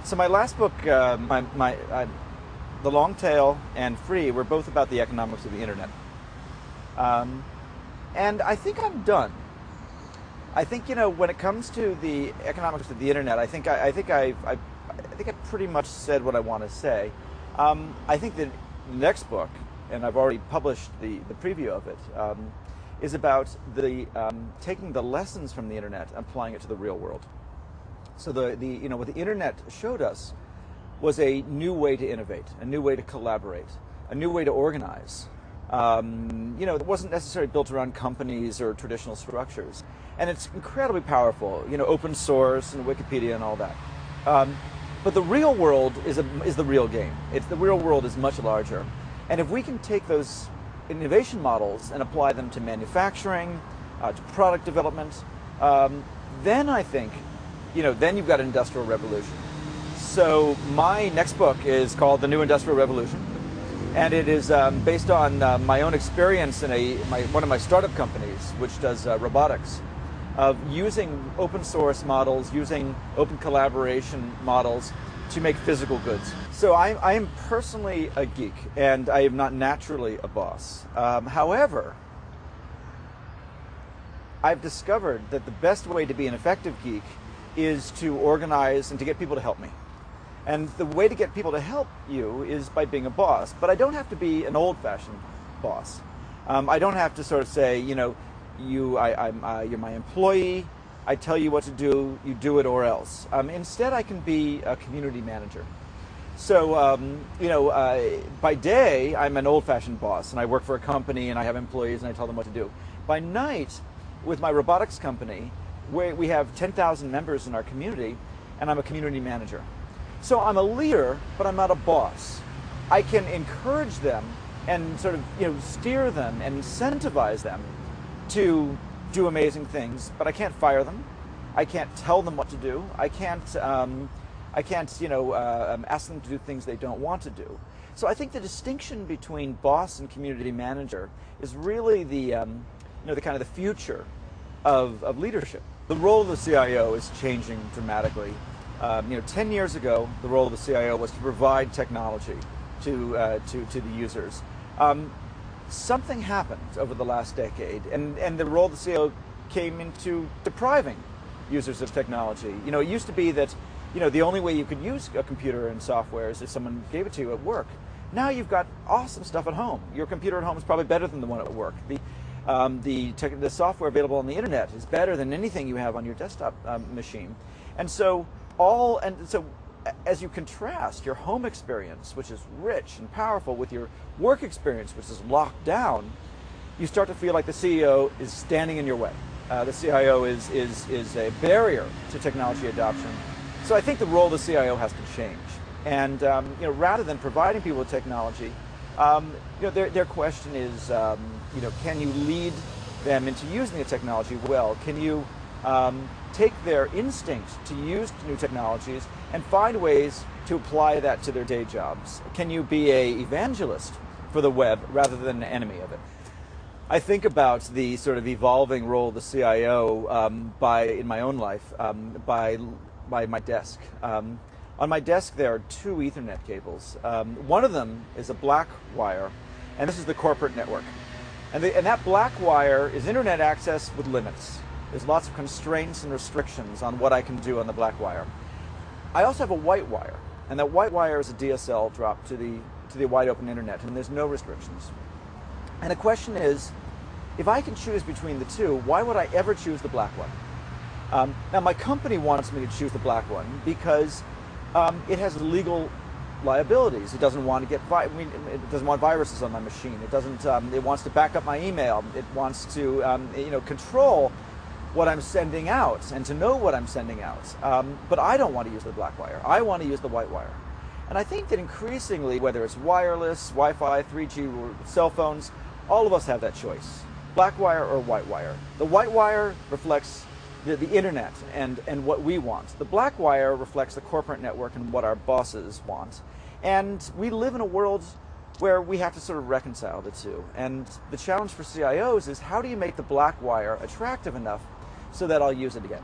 So my last book, The Long Tail and Free, were both about the economics of the internet. And I think I'm done. I think, when it comes to the economics of the internet, I think I pretty much said what I want to say. I think the next book, and I've already published the preview of it, is about taking the lessons from the internet and applying it to the real world. So what the internet showed us was a new way to innovate, a new way to collaborate, a new way to organize. It wasn't necessarily built around companies or traditional structures. And it's incredibly powerful, open source and Wikipedia and all that. But the real world is the real game. The real world is much larger. And if we can take those innovation models and apply them to manufacturing, to product development, then I think, then you've got an industrial revolution. So my next book is called The New Industrial Revolution. And it is based on my own experience in one of my startup companies, which does robotics, of using open source models, using open collaboration models to make physical goods. So I am personally a geek, and I am not naturally a boss. However, I've discovered that the best way to be an effective geek is to organize and to get people to help me. And the way to get people to help you is by being a boss. But I don't have to be an old-fashioned boss. I don't have to sort of say, you're my employee, I tell you what to do, you do it or else. Instead, I can be a community manager. So, by day, I'm an old-fashioned boss, and I work for a company, and I have employees, and I tell them what to do. By night, with my robotics company, we have 10,000 members in our community, and I'm a community manager. So I'm a leader, but I'm not a boss. I can encourage them and sort of steer them and incentivize them to do amazing things, but I can't fire them. I can't tell them what to do. I can't ask them to do things they don't want to do. So I think the distinction between boss and community manager is really the kind of the future of leadership. The role of the CIO is changing dramatically. 10 years ago, the role of the CIO was to provide technology to the users. Something happened over the last decade, and the role of the CIO came into depriving users of technology. It used to be that the only way you could use a computer and software is if someone gave it to you at work. Now you've got awesome stuff at home. Your computer at home is probably better than the one at work. The software available on the internet is better than anything you have on your desktop machine. And so as you contrast your home experience, which is rich and powerful, with your work experience, which is locked down, you start to feel like the CEO is standing in your way. The CIO is a barrier to technology adoption. So I think the role of the CIO has to change. And rather than providing people with technology, their question is, can you lead them into using the technology well? Can you take their instinct to use new technologies and find ways to apply that to their day jobs? Can you be an evangelist for the web rather than an enemy of it? I think about the sort of evolving role of the CIO in my own life by my desk. On my desk there are two Ethernet cables. One of them is a black wire, and this is the corporate network. And that black wire is internet access with limits. There's lots of constraints and restrictions on what I can do on the black wire. I also have a white wire, and that white wire is a DSL drop to the wide open internet, and there's no restrictions. And the question is, if I can choose between the two, why would I ever choose the black one? Now my company wants me to choose the black one because it has legal liabilities. It doesn't want to it doesn't want viruses on my machine. It wants to back up my email. It wants to control what I'm sending out and to know what I'm sending out. But I don't want to use the black wire. I want to use the white wire. And I think that increasingly, whether it's wireless, Wi-Fi, 3G, or cell phones, all of us have that choice. Black wire or white wire. The white wire reflects the internet and what we want. The black wire reflects the corporate network and what our bosses want. And we live in a world where we have to sort of reconcile the two. And the challenge for CIOs is, how do you make the black wire attractive enough so that I'll use it again?